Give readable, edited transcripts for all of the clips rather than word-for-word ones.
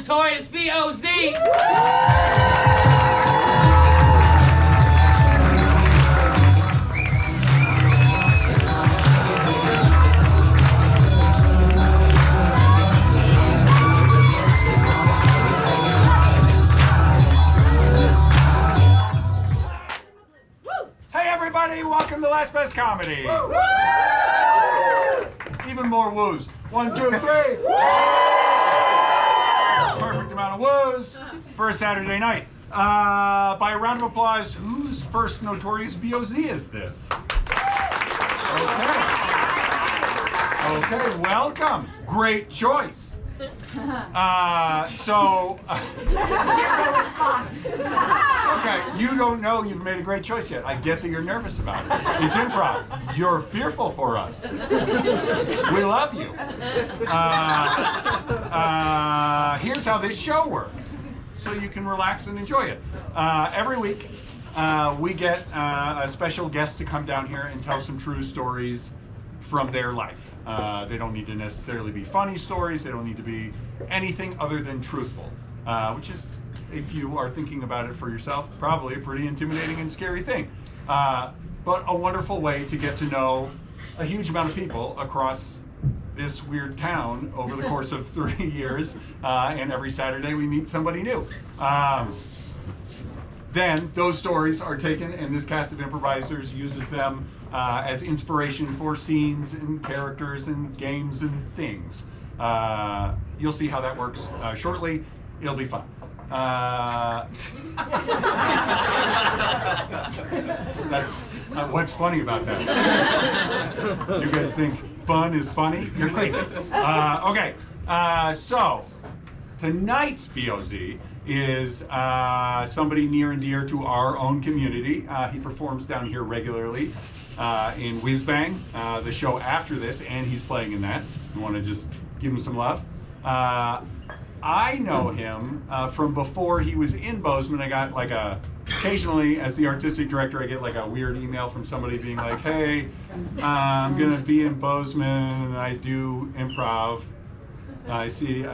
Notorious BOZ. Hey everybody, welcome to Last Best Comedy. Even more woos. 1, 2, 3. Perfect amount of woos for a Saturday night. By a round of applause, whose first Notorious BOZ is this? Okay, welcome. Great choice. Zero response. Okay, you don't know you've made a great choice yet. I get that you're nervous about it. It's improv. You're fearful for us. We love you. Here's how this show works, so you can relax and enjoy it. Every week, we get a special guest to come down here and tell some true stories from their life. They don't need to necessarily be funny stories. They don't need to be anything other than truthful, which is, if you are thinking about it for yourself, probably a pretty intimidating and scary thing. But a wonderful way to get to know a huge amount of people across this weird town over the course of 3 years, and every Saturday we meet somebody new. Then those stories are taken, and this cast of improvisers uses them as inspiration for scenes and characters and games and things. You'll see how that works shortly. It'll be fun. That's what's funny about that. You guys think fun is funny? You're crazy. Okay, so tonight's BOZ is somebody near and dear to our own community. He performs down here regularly in Whiz Bang, the show after this, and he's playing in that. You want to just give him some love? I know him from before he was in Bozeman. I got like occasionally as the artistic director, I get like a weird email from somebody being like, hey, I'm gonna be in Bozeman and I do improv. I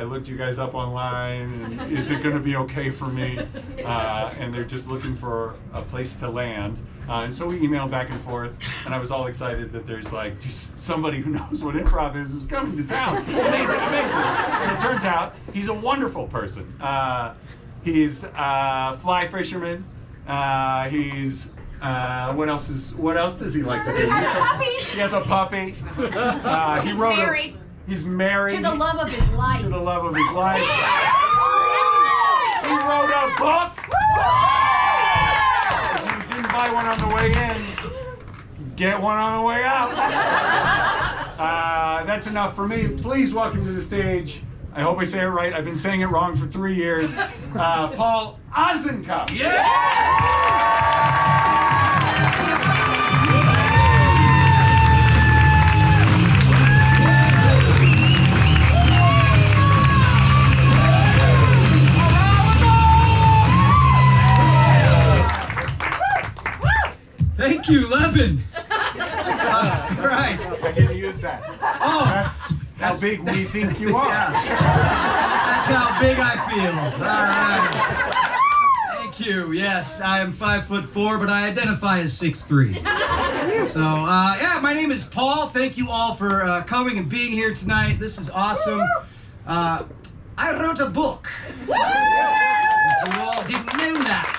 looked you guys up online, and is it gonna be okay for me? And they're just looking for a place to land. And so we emailed back and forth, and I was all excited that there's like just somebody who knows what improv is coming to town. Amazing, amazing. And it turns out he's a wonderful person. He's a fly fisherman. He's what else does he like to do? He has a puppy. He has a puppy. He's married. He's married. To the love of his life. To the love of his life. He wrote a book. If you didn't buy one on the way in, get one on the way out. That's enough for me. Please welcome to the stage. I hope I say it right. I've been saying it wrong for 3 years. Paul Ozenka. Yeah! Thank you, Levin. Right. I didn't use that. Oh, That's how big we think you are. yeah. That's how big I feel. All right. Thank you. Yes, I am 5'4", but I identify as 6'3". So, yeah, my name is Paul. Thank you all for coming and being here tonight. This is awesome. I wrote a book. If you all didn't know that.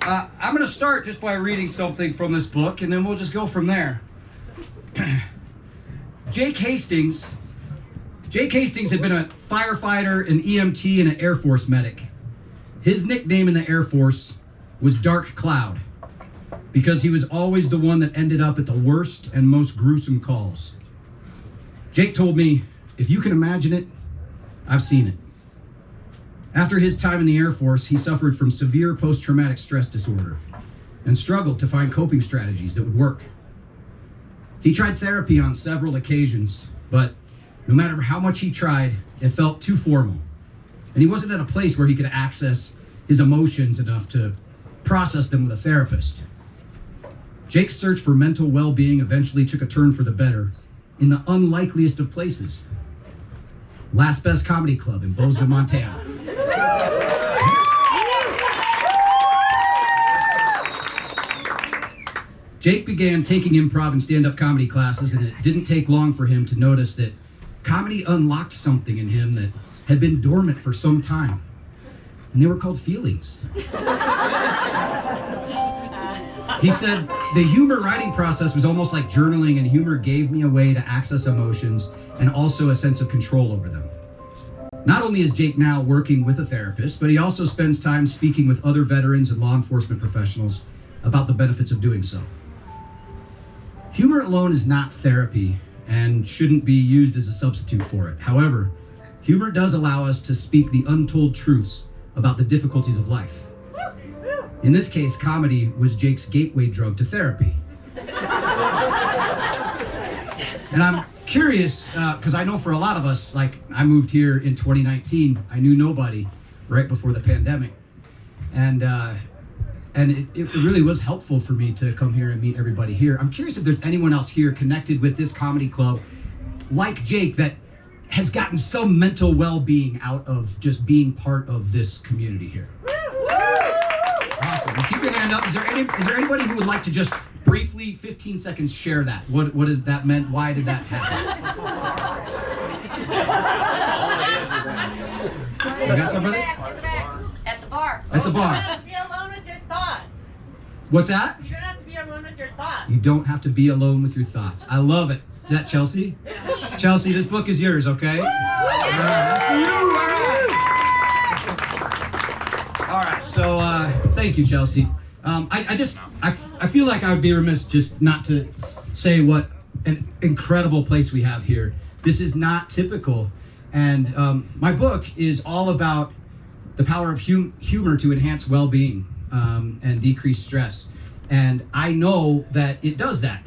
I'm going to start just by reading something from this book, and then we'll just go from there. Jake Hastings had been a firefighter, an EMT, and an Air Force medic. His nickname in the Air Force was Dark Cloud, because he was always the one that ended up at the worst and most gruesome calls. Jake told me, if you can imagine it, I've seen it. After his time in the Air Force, he suffered from severe post-traumatic stress disorder and struggled to find coping strategies that would work. He tried therapy on several occasions, but no matter how much he tried, it felt too formal. And he wasn't at a place where he could access his emotions enough to process them with a therapist. Jake's search for mental well-being eventually took a turn for the better in the unlikeliest of places. Last Best Comedy Club in Bozeman, Montana. Jake began taking improv and stand-up comedy classes, and it didn't take long for him to notice that comedy unlocked something in him that had been dormant for some time. And they were called feelings. He said, the humor writing process was almost like journaling, and humor gave me a way to access emotions and also a sense of control over them. Not only is Jake now working with a therapist, but he also spends time speaking with other veterans and law enforcement professionals about the benefits of doing so. Humor alone is not therapy and shouldn't be used as a substitute for it. However, humor does allow us to speak the untold truths about the difficulties of life. In this case, comedy was Jake's gateway drug to therapy. And I'm curious, because I know for a lot of us, like I moved here in 2019, I knew nobody right before the pandemic. And it really was helpful for me to come here and meet everybody here. I'm curious if there's anyone else here connected with this comedy club, like Jake, that has gotten some mental well-being out of just being part of this community here. Awesome. Well, keep your hand up. Is there anybody who would like to just briefly, 15 seconds, share that? What does that meant? Why did that happen? You got somebody? At the bar. At the bar. You don't have to be alone with your thoughts. What's that? You don't have to be alone with your thoughts. You don't have to be alone with your thoughts. I love it. Is that Chelsea? Chelsea, this book is yours, okay? All right, so thank you, Chelsea. I feel like I would be remiss just not to say what an incredible place we have here. This is not typical. And my book is all about the power of humor to enhance well-being and decrease stress. And I know that it does that.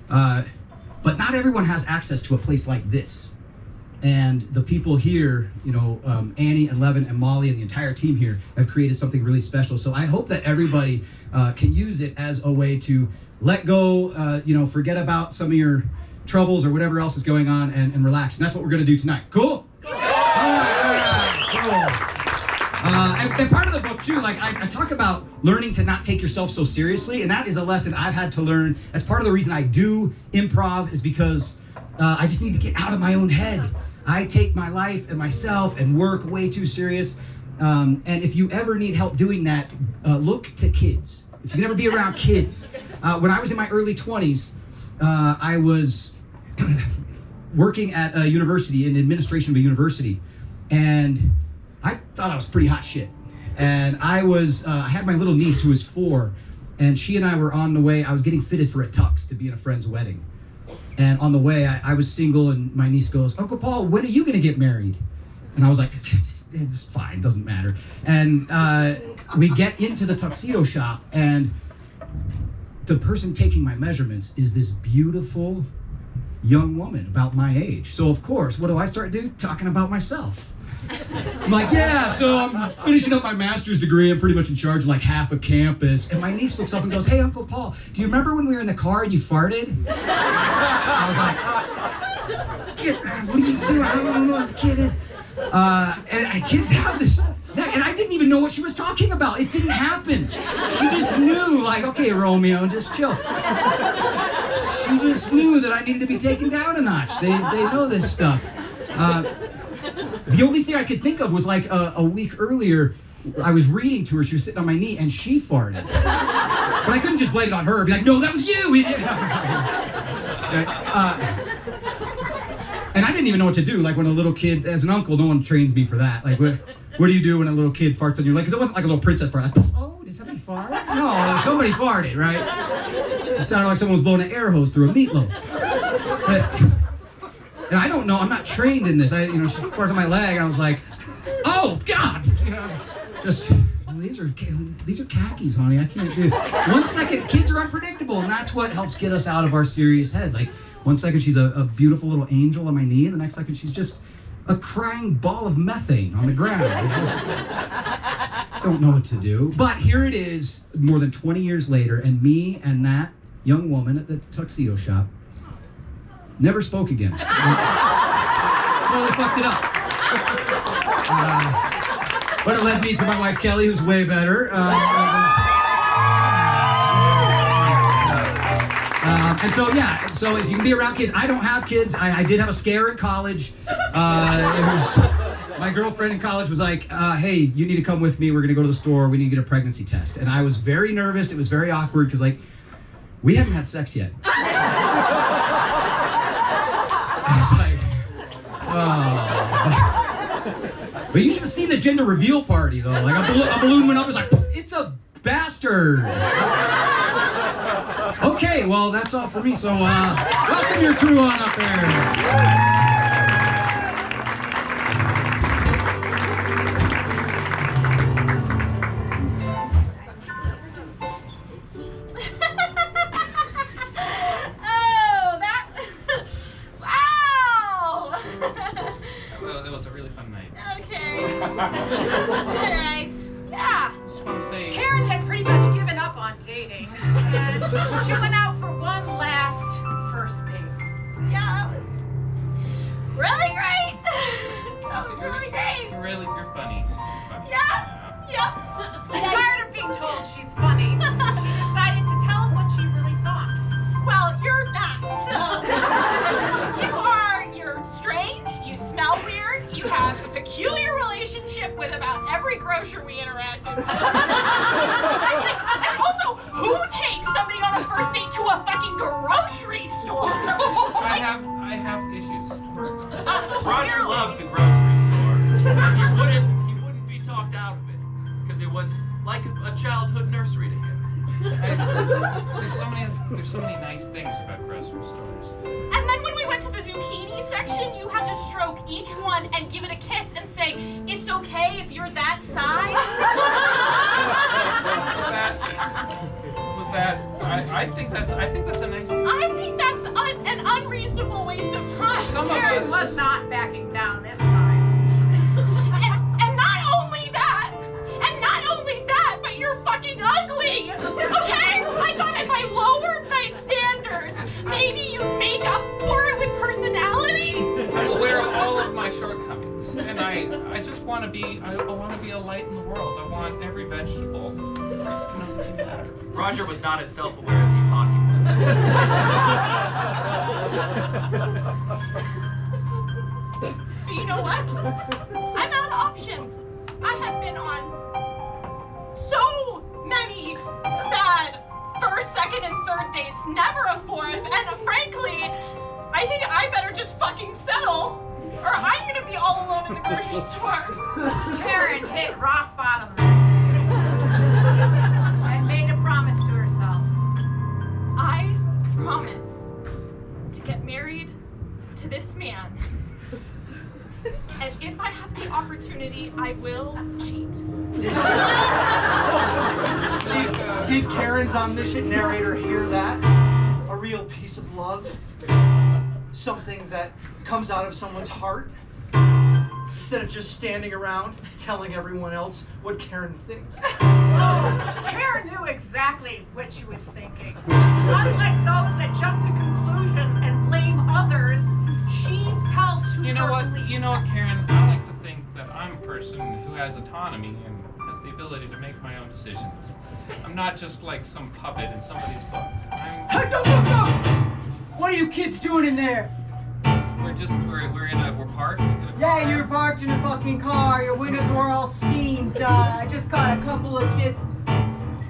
But not everyone has access to a place like this. And the people here, Annie and Levin and Molly and the entire team here have created something really special. So I hope that everybody can use it as a way to let go, forget about some of your troubles or whatever else is going on and relax. And that's what we're gonna do tonight. Cool? All right, cool. And part of the book too, like I talk about learning to not take yourself so seriously, and that is a lesson I've had to learn. That's part of the reason I do improv, is because I just need to get out of my own head. I take my life and myself and work way too serious. And if you ever need help doing that, look to kids. If you can ever be around kids. When I was in my early 20s, I was working at a university, in administration of a university, and I thought I was pretty hot shit. And I had my little niece who was 4, and she and I were on the way. I was getting fitted for a tux to be in a friend's wedding. And on the way, I was single, and my niece goes, "Uncle Paul, when are you gonna get married?" And I was like, "It's fine, doesn't matter." And we get into the tuxedo shop, and the person taking my measurements is this beautiful young woman about my age. So of course, what do I start doing? Talking about myself. I'm like, yeah, so I'm finishing up my master's degree. I'm pretty much in charge of like half a campus. And my niece looks up and goes, "Hey, Uncle Paul, do you remember when we were in the car and you farted?" I was like, "What are you doing? I don't know, this kid." And kids have this, and I didn't even know what she was talking about. It didn't happen. She just knew, like, okay, Romeo, just chill. She just knew that I needed to be taken down a notch. They know this stuff. The only thing I could think of was like a week earlier, I was reading to her, she was sitting on my knee, and she farted. But I couldn't just blame it on her, be like, "No, that was you!" And I didn't even know what to do. Like when a little kid, as an uncle, no one trains me for that. Like, what do you do when a little kid farts on your leg? Because it wasn't like a little princess fart. Like, "Oh, did somebody fart?" No, somebody farted, right? It sounded like someone was blowing an air hose through a meatloaf. And I don't know, I'm not trained in this. She farted on my leg, and I was like, "Oh, God!" These are khakis, honey. I can't do. 1 second, kids are unpredictable, and that's what helps get us out of our serious head. Like, 1 second she's a beautiful little angel on my knee, and the next second she's just a crying ball of methane on the ground. I just don't know what to do. But here it is, more than 20 years later, and me and that young woman at the tuxedo shop never spoke again. Totally fucked it up. But it led me to my wife Kelly, who's way better. And so yeah, so if you can be around kids, I don't have kids. I did have a scare in college. My girlfriend in college was like, hey, you need to come with me. We're gonna go to the store. We need to get a pregnancy test. And I was very nervous. It was very awkward because like, we hadn't had sex yet. I was like, oh. But you should have seen the gender reveal party though. Like a balloon went up. It was like, it's a bastard. Okay, well that's all for me. So welcome your crew on up there. Alright. Yeah. Just want to say, Karen had pretty much given up on dating. And she went out for one last first date. Yeah, that was really great. That was really great. You're funny. Yeah. Yep. Tired of being told she's funny. She decided to tell him what she really thought. Well, you're not. So you're strange. You smell weird. You have a peculiar relationship with about every grocer we interact with. And also, who takes somebody on a first date to a fucking grocery store? I have issues. Roger loved the grocery store. He wouldn't be talked out of it because it was like a childhood nursery to him. There's so many nice things about grocery stores. And then when we went to the zucchini section, you had to stroke each one and give it a kiss and say, "It's okay if you're that size." I think that's a nice thing. I think that's an unreasonable waste of time. Karen was not backing down this time. and not only that, but you're fucking ugly. Okay? I thought if I lowered my standards, maybe you'd make up for it with personality. I'm aware of all of my shortcomings, and I just want to be a light in the world. I want every vegetable to matter. Roger was not as self-aware as he thought he was. But you know what? I'm out of options. I have been on so many bad first, second, and third dates, never a fourth, and frankly, I think I better just fucking settle, or I'm gonna be all alone in the grocery store. Karen hit rock bottom that day and made a promise to herself. I promise to get married to this man. And if I have the opportunity, I will cheat. Did Karen's omniscient narrator hear that? A real piece of love? Something that comes out of someone's heart? Instead of just standing around telling everyone else what Karen thinks. Oh, Karen knew exactly what she was thinking. Unlike those that jump to conclusions and blame others, she held to You know her what? beliefs. You know what, Karen? I like to think that I'm a person who has autonomy and has the ability to make my own decisions. I'm not just like some puppet in somebody's book. What are you kids doing in there? We're parked. Yeah, you're parked in a fucking car. Your windows were all steamed. I just got a couple of kids.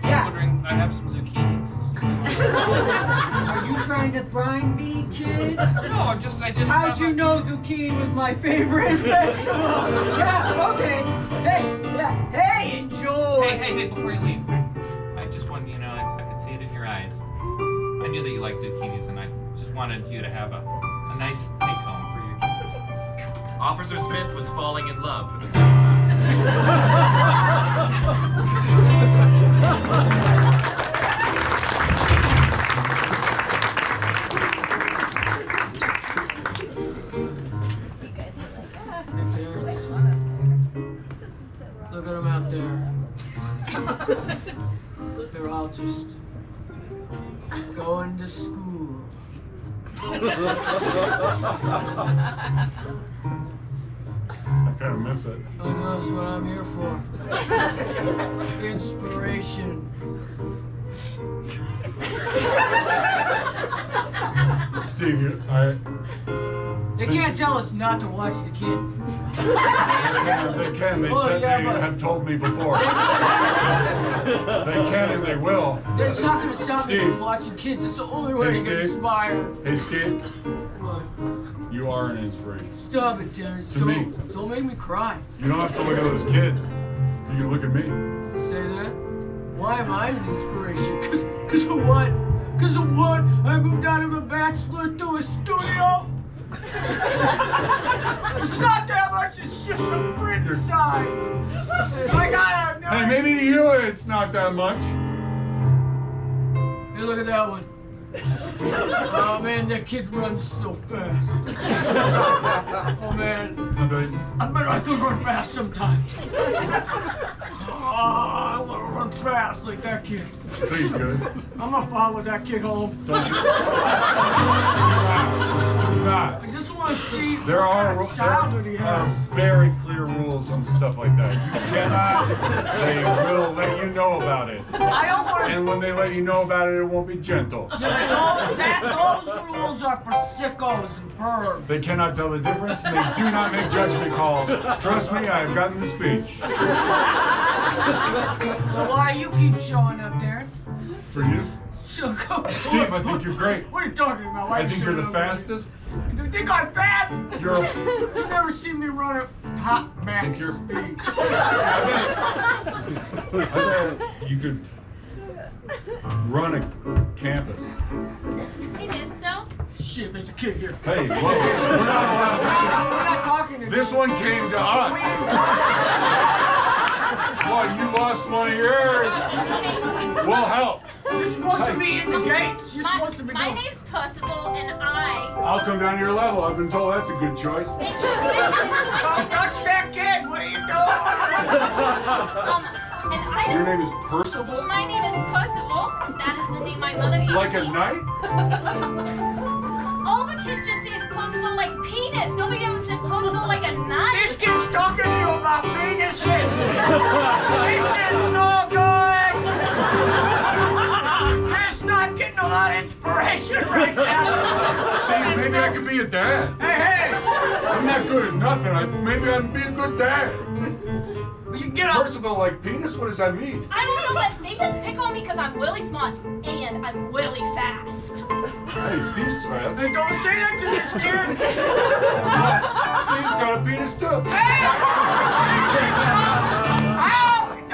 Yeah. Wondering, I have some zucchinis. Are you trying to brine me, kid? No, I just. How'd you know zucchini was my favorite vegetable? Yeah, okay. Hey, enjoy. Hey, before you leave, I just wanted you to know, I could see it in your eyes. I knew that you like zucchinis, and I just wanted you to have a nice take-home for your kids. Officer Smith was falling in love for the first time. Look at them out there. They're all just going to school. kind of miss it. I know that's what I'm here for. Inspiration. Steve, They can't tell us not to watch the kids. They can. They have told me before. They can and they will. That's not going to stop me Steve. from watching kids. It's the only way to get Steve. inspired. Hey, Steve, What? you are an inspiration. Stop it, Terrence. To me. Don't make me cry. You don't have to look at those kids. You can look at me. Say that? Why am I an inspiration? Cause of what? Cause of what? I moved out of a bachelor to a studio? It's not that much, it's just a fridge size. I got a Hey, maybe to you it's not that much. Hey, look at that one. Oh man, that kid runs so fast. Oh man, I bet I could run fast sometimes. Oh, I want to run fast like that kid. Please, good. I'm gonna follow that kid home. Don't you? Do not. I just want to see There what are kind of childhood he has. very clear rules on stuff like that. You cannot. They will let you know about it. I don't want to. And when they let you know about it, it won't be gentle. Yeah, those rules are for sickos and pervs. They cannot tell the difference, and they do not make judgment calls. Trust me, I have gotten the speech. So why you keep showing up, Terrence? For you, So go. Steve, I think you're great. What are you talking about? Why I you think you're the showing up? fastest. You think I'm fast? You're. You never seen me run at top max Think you're- speed. I bet you could run a campus. Hey, Misto. Shit, there's a kid here. Hey, whoa. We're not talking to This one came to us. What, you lost one of yours? We'll help. You're supposed to be in the gates. You're supposed to be My going. name's Percival, and I. I'll come down to your level. I've been told that's a good choice. Don't touch that kid. What are you doing? And I Your just. name is Percival? My name is Percival. That is the name my mother gave Like a me. knight? All the kids just say Percival like penis. Nobody ever said Percival like a This knife. kid's talking to you about penises. This is no good. Chris not getting a lot of inspiration right now. Steve, maybe I could be a dad. Hey, I'm not good at nothing. Maybe I'd be a good dad. will you get up? Percival, like penis? What does that mean? I don't know, but they just pick on me because I'm really smart and I'm really fast. Hey, Steve's fast. Hey, don't say that to this kid. Steve's got a penis too. Hey!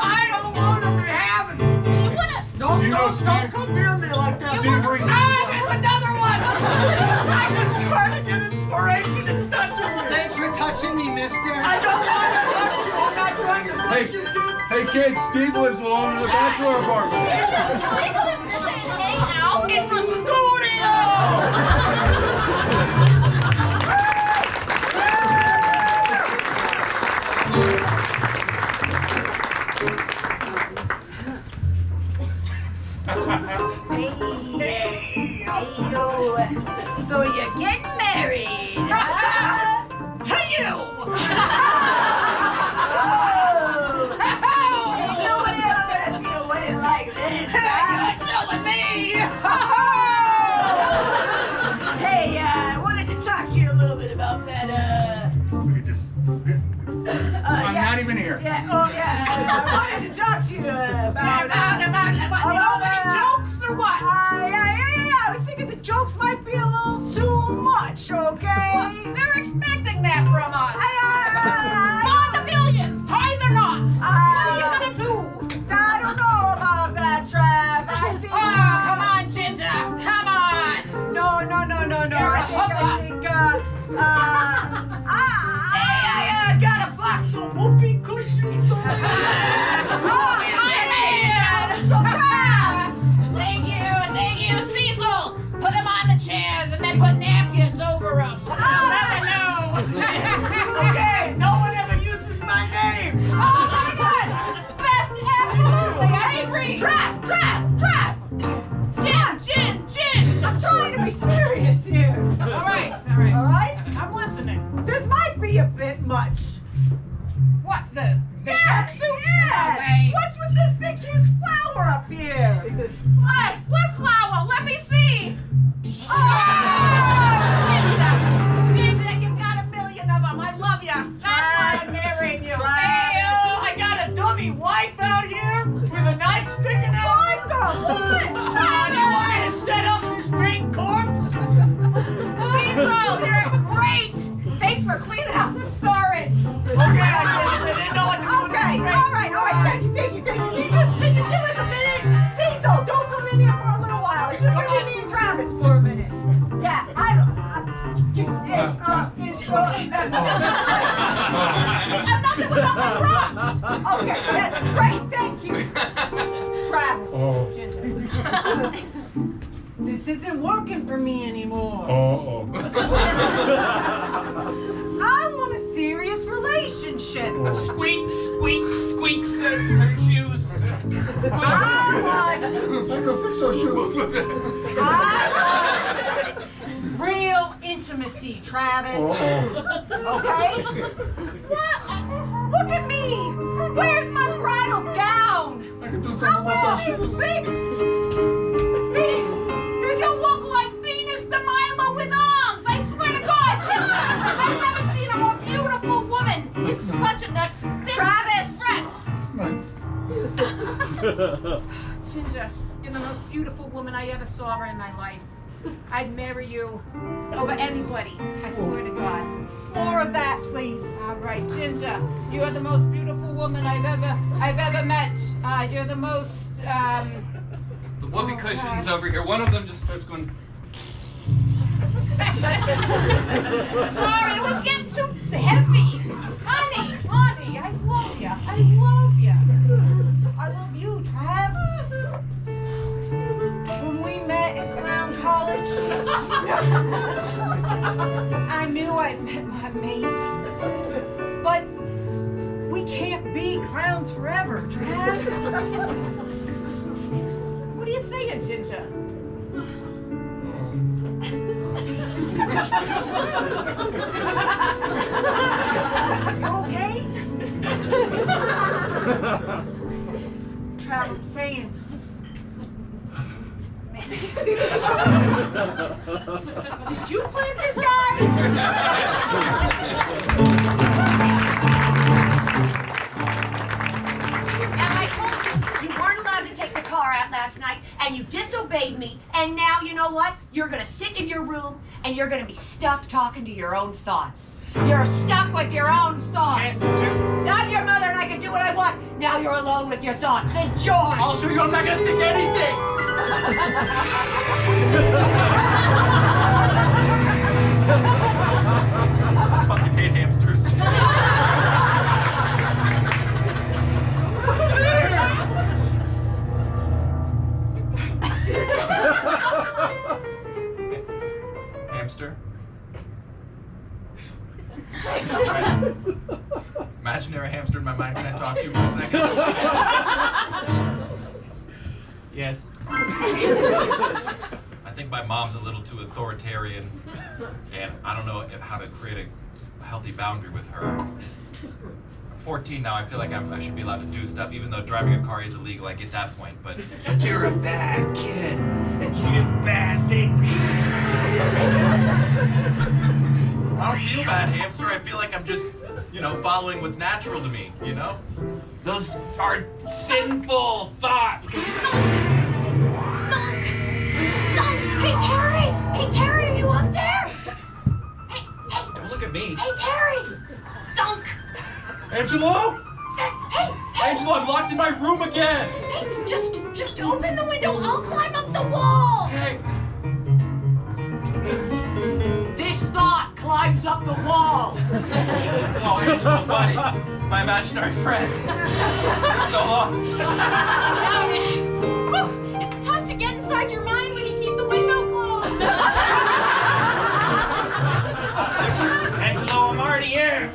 I don't want to be having. Do you wanna? Don't, Do you know don't Steve- come near me like that. Steve recently. There's another one. I just trying to get inspiration and touching you. Thanks for touching me, mister. I don't want to touch you. I'm not trying to Hey, touch you, dude. hey kids, Steve lives alone in the bachelor apartment. Can we come and visit and hang out? It's a studio. So you're getting married? To you. Ain't nobody ever gonna see a wedding like this. You're killing me. Hey, I wanted to talk to you a little bit about that, We could just. I'm yeah. not even here. Yeah, oh yeah, I wanted to talk to you about, jokes or what? yeah, I was thinking the jokes might be a little too much, okay? They're expecting that from us. I the billions, ties or not. What are you gonna do? I don't know about that, Trav. I think. Come on, Ginger. Come on. No. You're a I think, Hey, I got a box of whoopee cushions over there. Thank you, Cecil. Put them on the chairs and then put napkins over them. Okay, no one ever uses my name. Oh my God! Best absolutely. I agree. Trap! Gin. I'm trying to be serious here. All right. All right? I'm listening. This might be a bit much, yummy wife out here with a knife sticking out? What the what? You want me to set up this fake corpse? Diesel, you're great. Thanks for cleaning out the storage. Okay, I didn't know what to do with this Okay, fake. all right. Thank you. Can you give us a minute? Cecil, don't come in here for a little while. It's just gonna be me and Travis for a minute. Yeah, nothing without my props. Okay, yes, great, thank you. Travis. This isn't working for me anymore. I want a serious relationship. Squeak, squeak, squeak, says her shoes. I want real intimacy, Travis. Okay? What? Look at me. Where's my bridal gown? I can do I something wear about these that. big feet. Does it look like Venus de Milo with arms? I swear to God, Ginger, I've never seen a more beautiful woman. It's such an extensive Travis! dress. It's nice. Ginger, you're the most beautiful woman I ever saw in my life. I'd marry you over anybody, I swear to God. More of that, please. All right, Ginger, you are the most beautiful woman I've ever met. You're the most, The whoopee cushions over here. One of them just starts going. Sorry, it was getting too heavy. Honey, I love you. I love you, Trav. When we met in Clown College, I knew I'd met my mate. But we can't be clowns forever, Trav. What are you saying, Ginger? You okay? Trav, I'm saying. Did you plant this guy? And I told you, you weren't allowed to take the car out last night, and you disobeyed me, and now you know what? You're gonna sit in your room, and you're gonna be stuck talking to your own thoughts. You're stuck with your own thoughts. I'm your mother, and I can do what I want. Now you're alone with your thoughts. Enjoy! I'll show you I'm not gonna think anything! I fucking hate hamsters. Hamster? Imaginary hamster in my mind. Can I talk to you for a second? Yes. I think my mom's a little too authoritarian, and I don't know how to create a healthy boundary with her. I'm 14 now. I feel like I should be allowed to do stuff, even though driving a car is illegal. I get that point, but You're a bad kid, and you do bad things. I don't feel bad, hamster. I feel like I'm just, following what's natural to me, Those are sinful thoughts. Thunk! Hey, Terry, are you up there? Hey, Don't look at me. hey, Terry! Thunk! Angelo? Hey, Angelo, I'm locked in my room again! hey, just open the window. I'll climb up the wall. Hey! This thought climbs up the wall. Oh, Angelo, buddy. My imaginary friend. It's been so long. Whew, it's tough to get inside your mind when you keep the window closed. Angelo, I'm already here.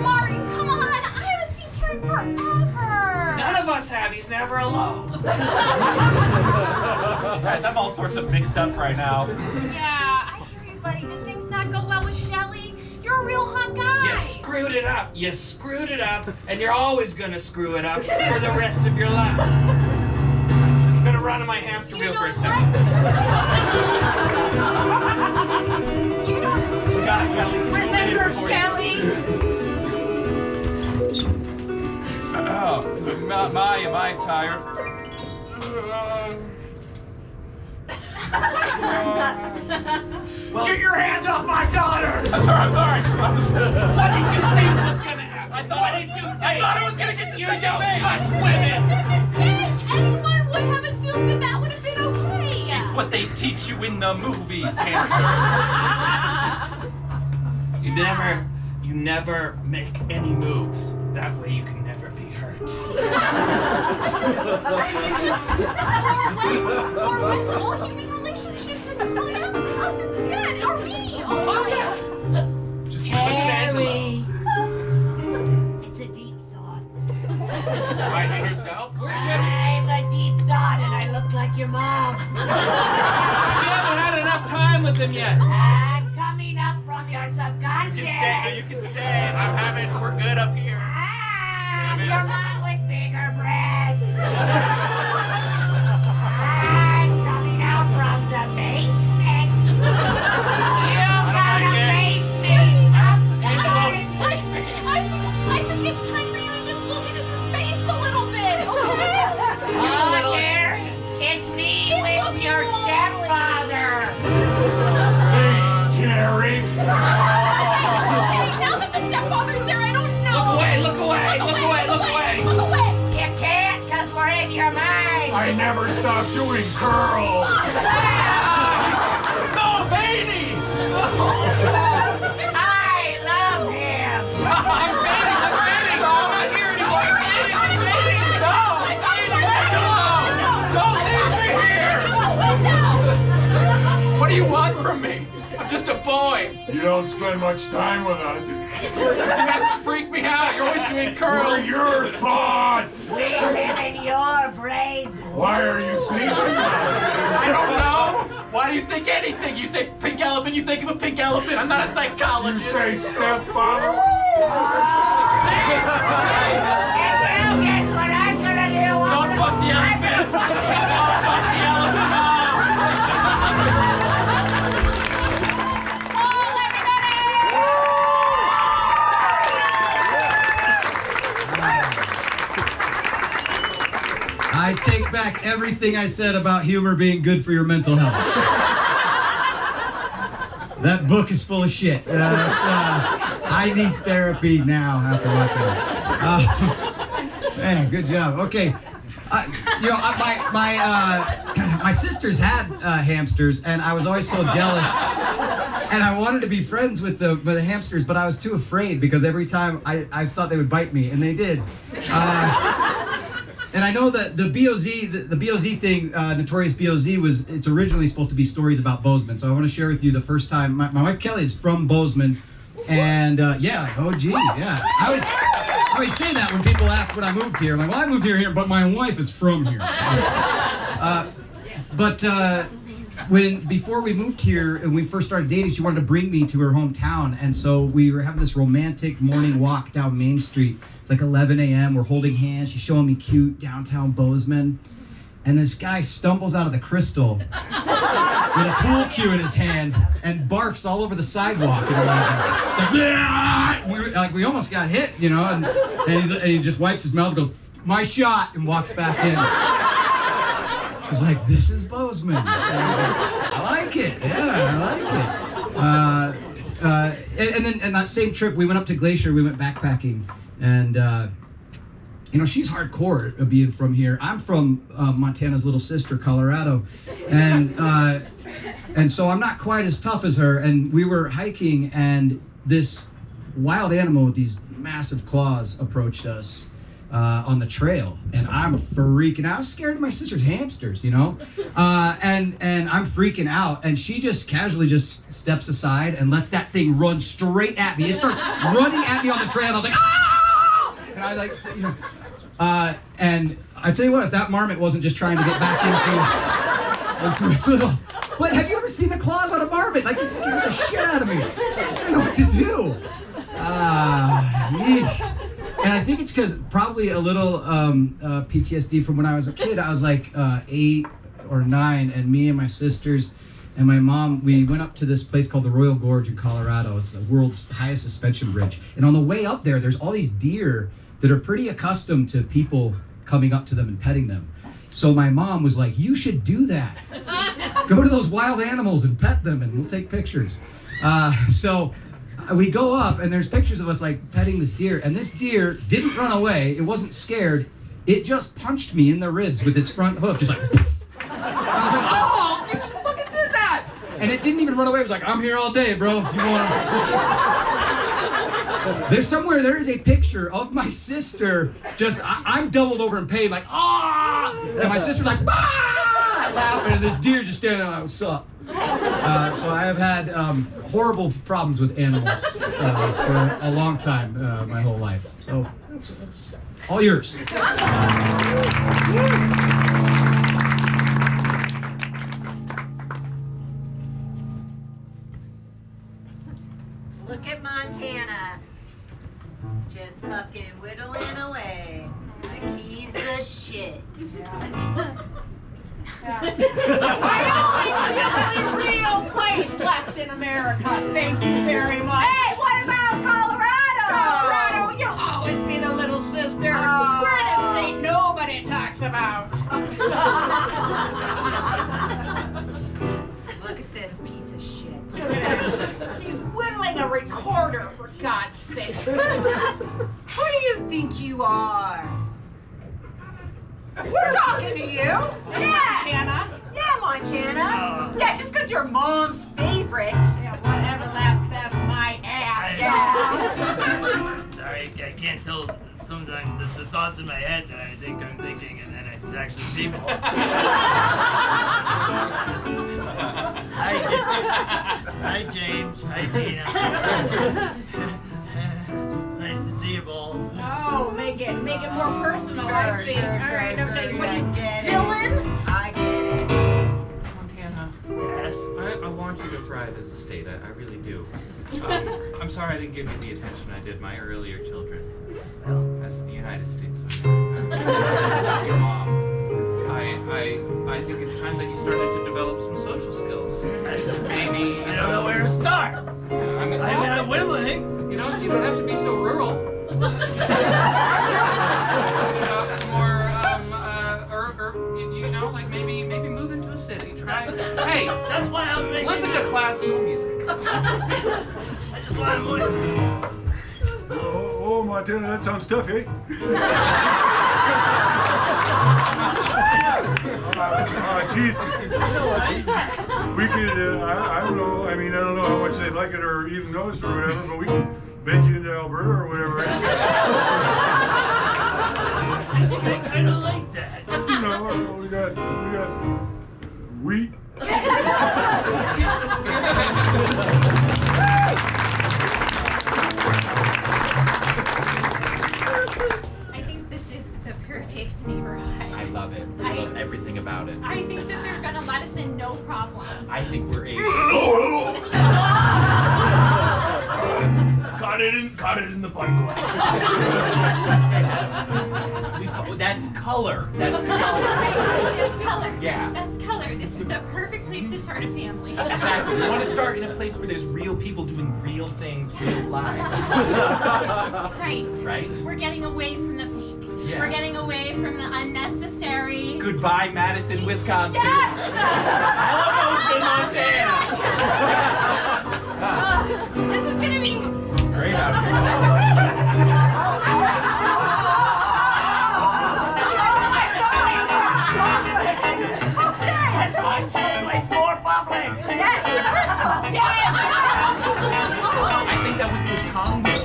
Marty, come on. I haven't seen Terry forever. None of us have. He's never alone. Guys, I'm all sorts of mixed up right now. Yeah, I hear you, buddy. Did things not go well with Shelly? You're a real hot guy. You screwed it up. You screwed it up, and you're always gonna screw it up for the rest of your life. I'm gonna run on my hamster wheel for a second. We got at least 2 minutes Remember, before Shelly? Am I tired? Get your hands off my daughter! I'm sorry. What did you think was gonna happen? I thought it was gonna get to second base. Touch women! Anyone would have assumed that that would have been okay. It's what they teach you in the movies, hamster. You never make any moves. That way you can never be hurt. Forfeit all human relationships and someone else instead, or me. Oh yeah. Just leave us, Angela. It's a deep thought. Finding yourself? I'm a deep thought and I look like your mom. You haven't had enough time with him yet. I'm coming up from your subconscious. You can stay. We're good up here. I'm your mom with bigger breasts. I'm coming out from the basement. You gotta face me sometime. I think it's time for you to just look into the face a little bit, okay? Oh, dear. It's me with your stepfather. Jerry. Okay, now that the stepfather's there, I don't know. Look away! Look away! You can't because we're in your mind. I never stopped doing curls. So veiny! I love him. I'm not here anymore. What do you want from me? I'm just a boy. You don't spend much time with us. You guys freak me out. You're always doing curls. What are your thoughts? We live in your brain. Why are you thinking I don't know. Why do you think anything? You say pink elephant, you think of a pink elephant. I'm not a You psychologist. say stepfather? See? And now guess what I'm gonna do? Don't fuck the elephant. Don't fuck the elephant. I take back everything I said about humor being good for your mental health. That book is full of shit. I need therapy now after watching it. Man, good job. Okay. My sisters had hamsters, and I was always so jealous. And I wanted to be friends with the hamsters, but I was too afraid because every time I thought they would bite me, and they did. And I know that the BOZ thing, Notorious BOZ, it's originally supposed to be stories about Bozeman. So I want to share with you the first time. My wife Kelly is from Bozeman, and yeah, oh gee, yeah. I always say that when people ask when I moved here. I'm like, well, I moved here, but my wife is from here. Before we moved here and we first started dating, she wanted to bring me to her hometown, and so we were having this romantic morning walk down Main Street. It's like 11 a.m. We're holding hands. She's showing me cute downtown Bozeman, and this guy stumbles out of the Crystal with a pool cue in his hand and barfs all over the sidewalk. And we almost got hit, you know. And he just wipes his mouth and goes, "My shot," and walks back in. She's like, "This is Bozeman." I like it. Yeah, I like it. And then that same trip, we went up to Glacier. We went backpacking, and she's hardcore being from here. I'm from Montana's little sister, Colorado, and so I'm not quite as tough as her. And we were hiking, and this wild animal with these massive claws approached us on the trail, and I'm freaking out. I was scared of my sister's hamsters, and I'm freaking out, and she just casually just steps aside and lets that thing run straight at me. It starts running at me on the trail, and I was like, ah! And I and I tell you what, if that marmot wasn't just trying to get back into its little. But have you ever seen the claws on a marmot? Like, it scared the shit out of me. I didn't know what to do. And I think it's because probably a little PTSD from when I was a kid. I was like 8 or 9, and me and my sisters and my mom, we went up to this place called the Royal Gorge in Colorado. It's the world's highest suspension bridge. And on the way up there, there's all these deer that are pretty accustomed to people coming up to them and petting them. So my mom was like, you should do that. Go to those wild animals and pet them and we'll take pictures. So we go up and there's pictures of us like petting this deer, and this deer didn't run away. It wasn't scared. It just punched me in the ribs with its front hoof, just like, poof. I was like, oh, you fucking did that. And it didn't even run away. It was like, I'm here all day, bro, if you want to. There is a picture of my sister, just, I'm doubled over in pain, like, ah! And my sister's like, ah! Laughing, and this deer's just standing there like, what's up? So I have had horrible problems with animals for a long time, my whole life. So it's all yours. Look at Montana. Just fucking whittling away. Like he's the shit. The only real place left in America. Thank you very much. Hey, what about Colorado? Colorado, you'll always be the little sister. Oh. We're the state nobody talks about. Look at this piece of shit. Look at him. He's whittling a recorder, for God's sake. Who do you think you are? We're talking to you. Montana. Yeah, Montana. Yeah, just because you're mom's favorite. Yeah, whatever, that's my ass. Yeah. I can't tell. Sometimes it's the thoughts in my head that I think I'm thinking, and then it's actually people. Hi, James. Hi, Tina. Nice to see you both. Oh, make it more personal. Sure, I see. sure, All sure, right, sure, okay. yeah, What are you, get it. Dylan? I get it. Montana, Yes. I want you to thrive as a state. I really do. I'm sorry I didn't give you the attention I did my earlier children. As the United States of America. As your mom. I think it's time that you started to develop some social skills. Maybe I don't know where to start. I'm not willing. You don't have to be so rural. Some more, like maybe move into a city. Try. Hey, That's why I'm making. listen to classical music. That's why I'm waiting. Oh, Montana, that sounds tough, eh? Geez. We could, I don't know, I don't know how much they'd like it or even notice or whatever, but we can bend you into Alberta or whatever. They kind of like that. We got wheat. I think this is the perfect neighborhood. I love it. I love everything about it. I think that they're gonna let us in no problem. I think we're able. Caught it in the bike glass. That's color. That's color. That's color. Yeah. That's color. This is the perfect place to start a family. Exactly. We want to start in a place where there's real people doing real things, real lives. Right. Right? We're getting away from the fake. Yeah. We're getting away from the unnecessary. Goodbye, Madison, Wisconsin. Yes! Hello, Montana. This is gonna be Great out here. That's my someplace more public. Yes, the crystal. Yes. I think that was the tango.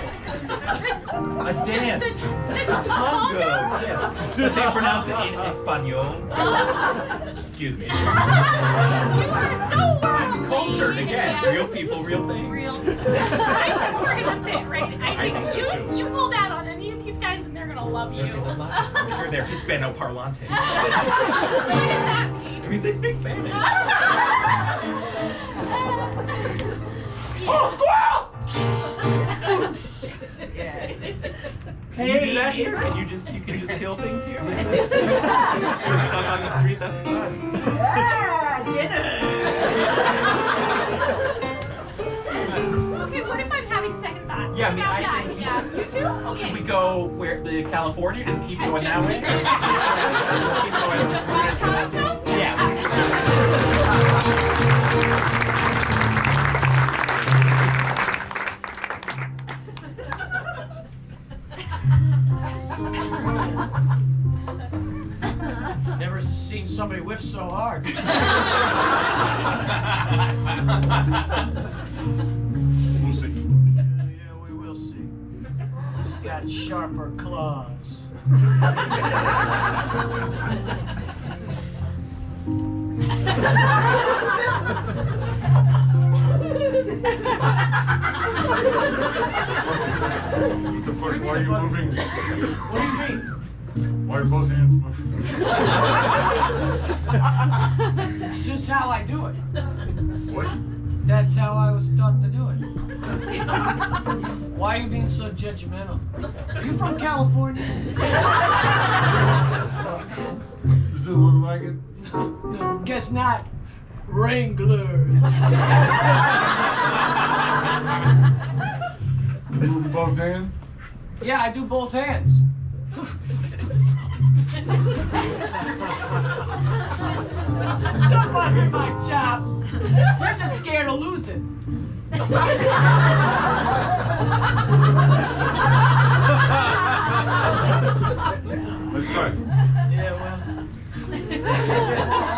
A dance. the Tango. Yes. That's how you pronounce it in Espanol. Excuse me. You are so worldly. Cultured again. Yes. Real people, real things. Real. I think we're gonna fit, right? I think think so, too. you pull that on any of these guys and they're gonna love you. They're gonna love it. I'm sure they're Hispanoparlantes. What does that mean? I mean, they speak Spanish. Oh, squirrel! Can you do that here? Can you can just kill things here? Shoot stuff on the street, that's fun. Yeah, dinner. Okay, what if I'm having second thoughts? Yeah, I mean, I yeah, think. yeah. You too? Okay. Should we go where the California? Just keep And going that just way. keep- Just keep going. Just We're just gonna- toast? Yeah. Never seen somebody whiff so hard. We'll see. Yeah, we will see. He's got sharper claws. What the fuck? Why are you moving? What do you mean? Why are both hands moving? It's just how I do it. What? That's how I was taught to do it. Why are you being so judgmental? Are you from California? Does it look like it? No, guess not. Wranglers. Moving both hands? Yeah, I do both hands. Stop busting my chops. You're just scared of losing. Let's try it. Yeah, well.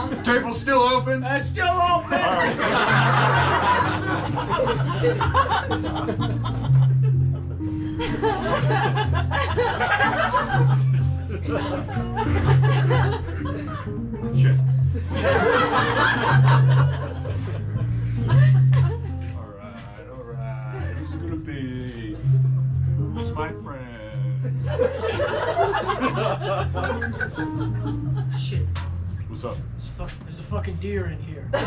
The table's still open? It's still open. All right. Shit. All right. Who's it gonna be? Who's my friend? Shit. What's up? There's a fucking deer in here. Better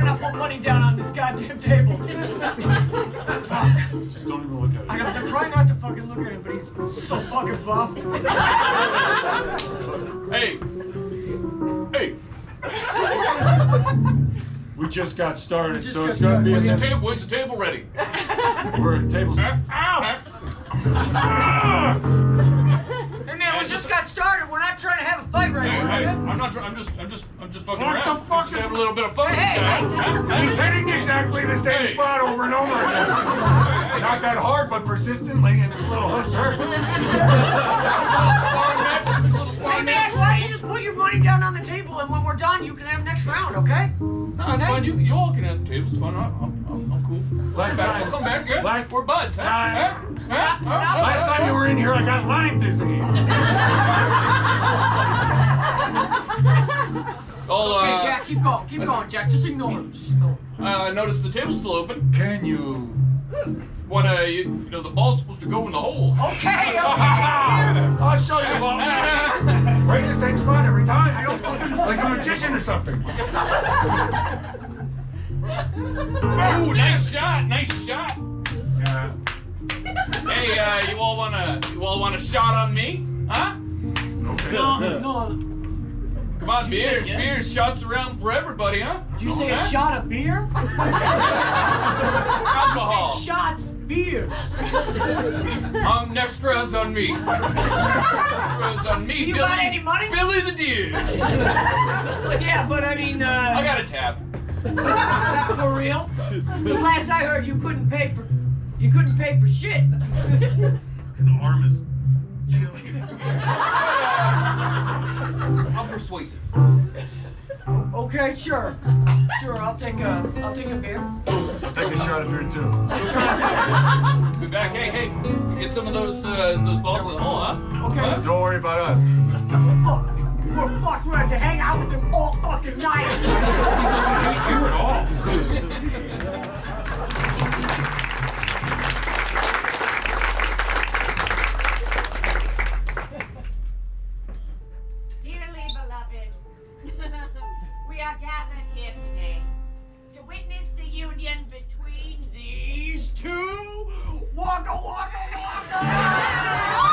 not put money down on this goddamn table. Fuck. Just don't even look at it. I'm trying not to fucking look at him, but he's so fucking buff. Hey! Hey! We just got started, so it's gonna be a minute. When's the table ready? We're at tables. Hey man, we just got started. We're not trying to have a fight right now. Hey, I'm not. I'm just fucking What around. the fuck Just is- having a little bit of fun with Hey, this guy. He's hitting exactly the same Hey. spot over and over again. Not that hard, but persistently, and his little hooks hurt. Hey man, why don't you just put your money down on the table, and when we're done, you can have next round, okay? No, it's fine. You all can have the table. It's fine. I'm cool. Last Come back. time- Come back. Yeah. last We're buds. time- Last Last time you were in here, I got Lyme disease. Okay, Jack, keep going. Keep going, Jack. Just ignore him. Just ignore him. I noticed the table's still open. Can you? Wanna, you know, the ball's supposed to go in the hole. Okay, okay. I'll show you, Bob. Right in the same spot every time. I don't like a magician or something. Oh, nice shot. Nice shot. Yeah. Hey, you all want a shot on me? Huh? Okay. No. Come on, Did you say beers. yes? Beers, shots around for everybody, huh? Did you say a Huh? shot of beer? Alcohol. You said shots, beers. Next round's on me. Next round's on me. You got any money? Billy the Deer. Yeah, but I mean, I got a tab. for real? Just last I heard, you couldn't pay for shit. An arm is killing me. I'm persuasive. Okay, sure. I'll take a beer. Take a shot of beer too. Be back. Hey, you get some of those balls in the hole, huh? Okay. Don't worry about us. Fuck. We're fucked. We're going to hang out with them all fucking night. He doesn't hate you at all. Dearly beloved, we are gathered here today to witness the union between These two. Waka waka waka.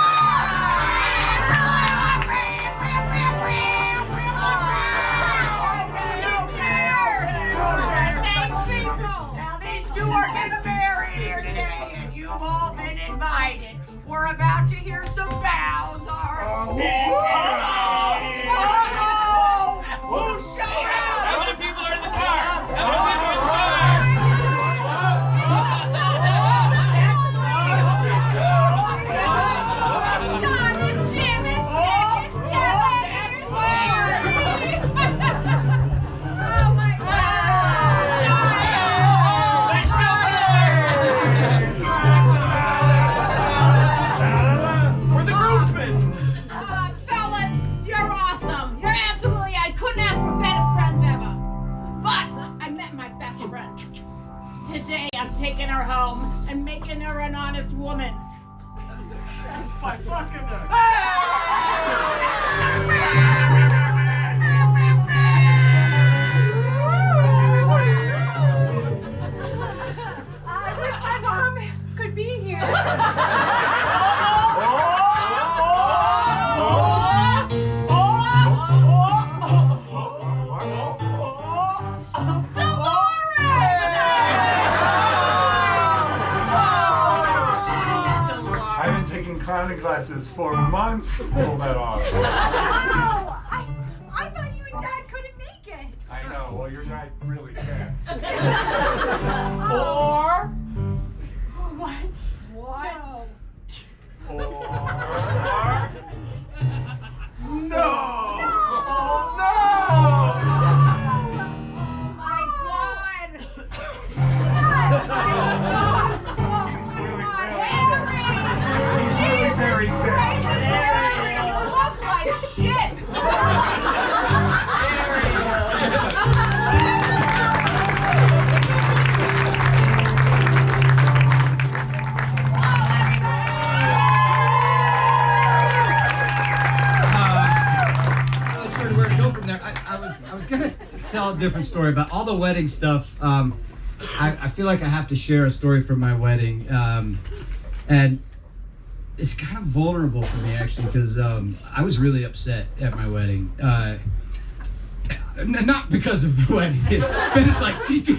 Now hear some Bowser? Oh, Who showed up? How many people are in the car? How many people are in the car? We're the groomsmen. Fellas, you're awesome. You're absolutely, I couldn't ask for better friends ever. But I met my best friend. Today I'm taking her home and making her an honest woman. By fucking her. I wish my mom could be here. I've been taking clowning classes for months to pull that off. Oh, I thought you and Dad couldn't make it. I know. Well, your dad really can. Or what? What? Or No! Oh my God! He's really very sick. You look like shit. I was sure where to go from there. I was gonna tell a different story about all the wedding stuff. I feel like I have to share a story from my wedding, and it's kind of vulnerable for me actually because I was really upset at my wedding. Not because of the wedding. But it's like,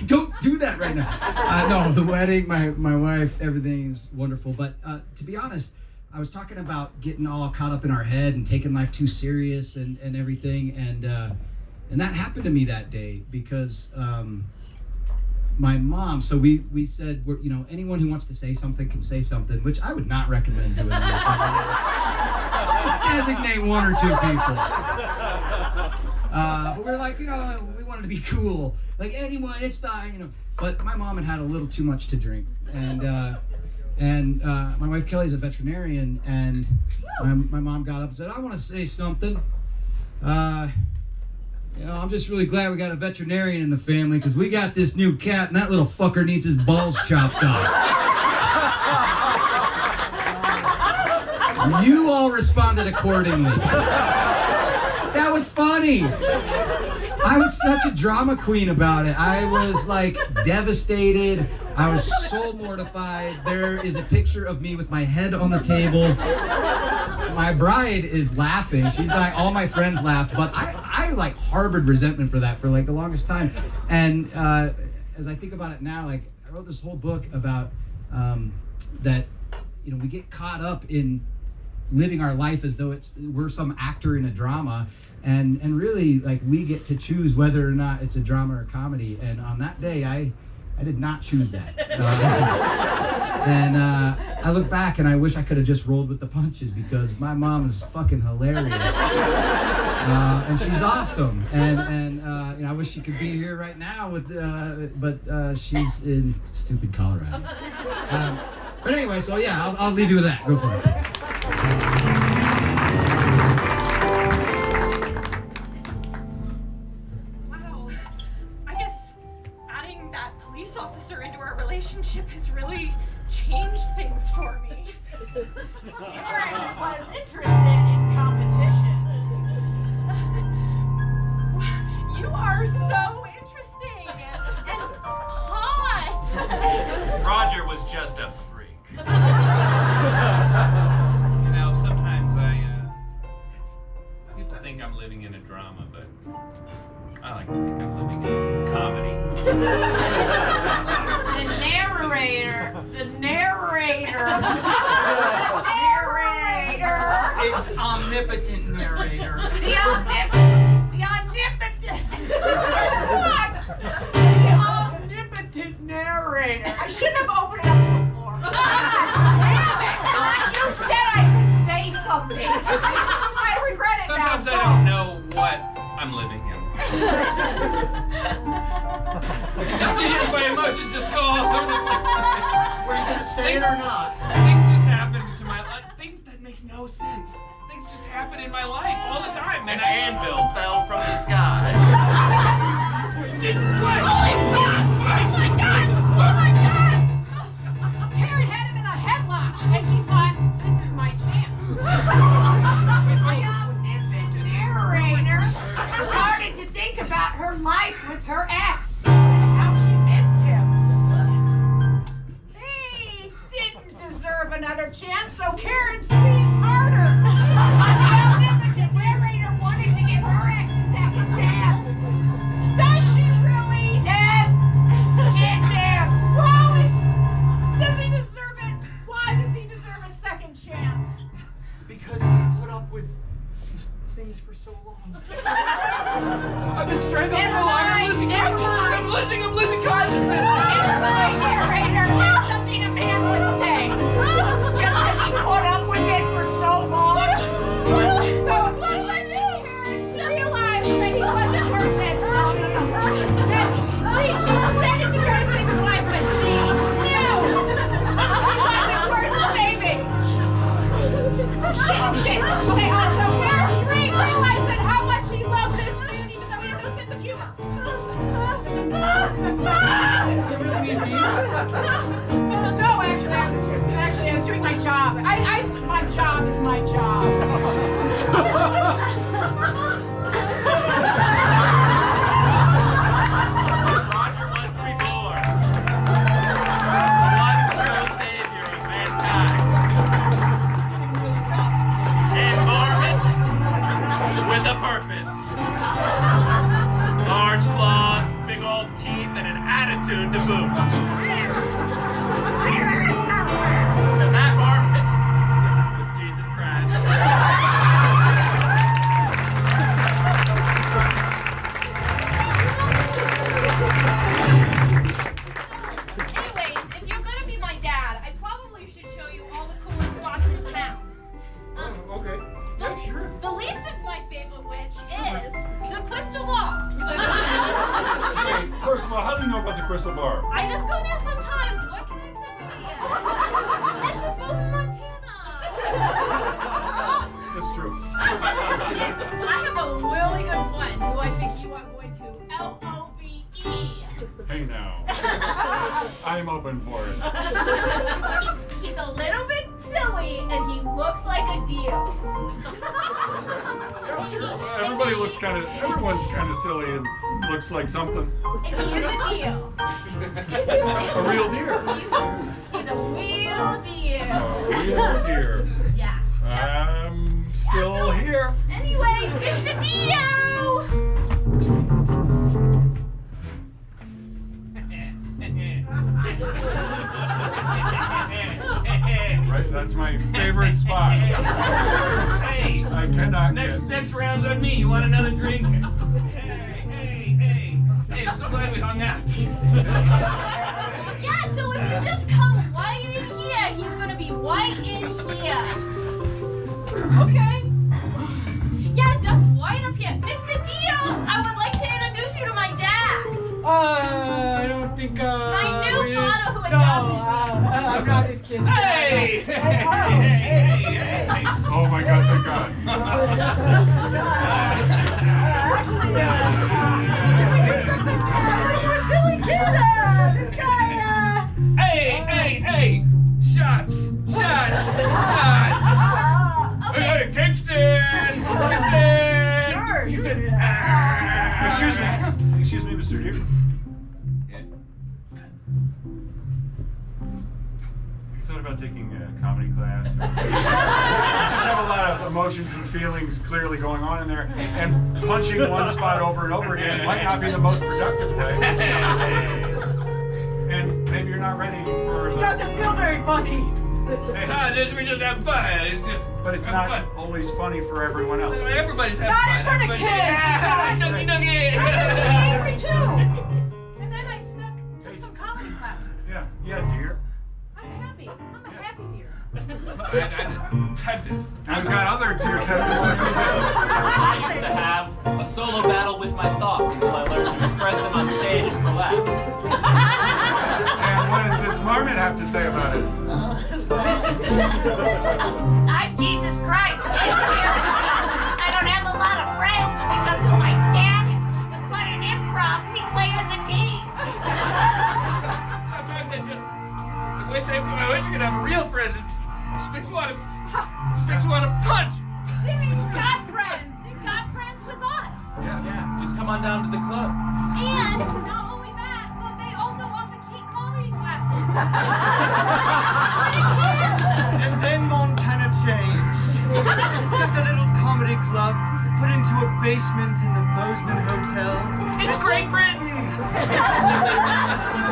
don't do that right now. No, the wedding, my wife, everything is wonderful. But to be honest, I was talking about getting all caught up in our head and taking life too serious and everything. And that happened to me that day because my mom, so we said, anyone who wants to say something can say something, which I would not recommend doing. Just designate one or two people. But we were like, we wanted to be cool. Like, anyone, it's fine, But my mom had a little too much to drink. And my wife Kelly's a veterinarian, and my mom got up and said, I want to say something. I'm just really glad we got a veterinarian in the family because we got this new cat, and that little fucker needs his balls chopped off. You all responded accordingly. That was funny. I was such a drama queen about it. I was like devastated. I was so mortified. There is a picture of me with my head on the table. My bride is laughing. She's like, all my friends laughed, but I like harbored resentment for that for like the longest time. And as I think about it now, like I wrote this whole book about that, we get caught up in living our life as though we're some actor in a drama, and really like we get to choose whether or not it's a drama or a comedy. And on that day, I did not choose that. And I look back and I wish I could have just rolled with the punches because my mom is fucking hilarious. And she's awesome. And I wish she could be here right now but she's in stupid Colorado. But anyway, so yeah, I'll leave you with that. Go for it. Wow. I guess adding that police officer into our relationship has really changed things for me. Karen was interested in competition. You are so interesting and hot. Roger was just a freak. Sometimes people think I'm living in a drama, but I like to think I'm living in a comedy. The narrator. It's omnipotent narrator. The Omnipotent narrator. I shouldn't have opened it up to the floor. Damn it! You said I could say something. I regret it Sometimes now. I don't know what I'm living in. Just see as my emotions just go all over the place. Were you gonna say it or not? Things just happen to my life. Things that make no sense. Things just happen in my life all the time. An anvil fell from the sky. Jesus Christ! Holy fuck! Oh my God! Oh my God! Karen had him in a headlock, and she thought, this is my chance. The narrator started to think about her life with her ex, and how she missed him. He didn't deserve another chance, so Karen squeezed harder. The omnipotent narrator wanted to give her ex a second chance. Does she really? Yes. Kiss him. Promise. Does he deserve it? Why does he deserve a second chance? Because he put up with things for so long. I've been strangled so long, I'm losing consciousness. I'm losing consciousness. Narrator, that's something a man would say. Just because he put up with it for so long. What do I do? Realize that he wasn't perfect. That she pretended to try to save his life, but she knew he wasn't worth saving. Shit. Okay, also, Mary realized that how much he loved this man, even though he had no sense of humor. No, actually, I was doing my job. My job is my job. Roger was reborn. One true savior of mankind. Environment with a purpose. Large claws, big old teeth, and an attitude to boot. And that varmint was Jesus Christ. Anyways, if you're gonna be my dad, I probably should show you all the coolest spots in town. Okay. Yeah, sure. The least of my favorite which is the Crystal Ball. Hey, first of all, how do you know about the Crystal Bar? I just go there sometimes. What can I say? This is supposed to be Montana. That's true. I have a really good friend who I think you are going to LOVE. Hey now. I'm open for it. He's a little bit silly and he looks like a deal. Everyone's kind of silly and looks like something. And he is a deal. A real deer. He's a real deal. A real deer. Yeah. I'm still here. Anyways, Mr. Dio! Right, that's my favorite spot. Hey, I cannot next round's on me. You want another drink? Hey, I'm so glad we hung out. Yeah, so if you just come right in here, he's gonna be right in here. Okay. Yeah, just right up here. Mr. Dio, I would like to introduce you to my dad. I don't think, My new father who No, adopted me. I'm not his kid. Hey! Oh my God, thank God. Actually, we're silly kid. This guy, Hey! Shots! Okay. Hey, Kingston! Sure. Excuse me, Mr. Deer. You thought about taking a comedy class? You just have a lot of emotions and feelings clearly going on in there, and punching one spot over and over again might not be the most productive way. And maybe you're not ready for It doesn't feel very funny. We just have fun. It's just. But it's have not fun. always funny for everyone else. Everybody's having Not fun. in front of Everybody's- kids. Yeah, noogie noogie. I was really angry too. And then I took some comedy classes. Yeah, dear. I'm happy. I'm a happy deer. And we've got other dear testimonies. I used to have a solo battle with my thoughts until I learned to express them on stage and for laughs. And what does this marmot have to say about it? I'm Jesus Christ. I don't have a lot of friends because of my status. But in improv, we play as a team. Sometimes I wish I could have a real friend. It just makes me want to punch. Jimmy's got friends. They've got friends with us. Yeah. Just come on down to the club. And not only that, but they also offer key comedy classes. And then Montana changed. Just a little comedy club put into a basement in the Bozeman Hotel. It's Great Britain.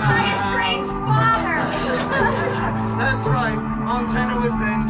My estranged father. That's right. Montana was then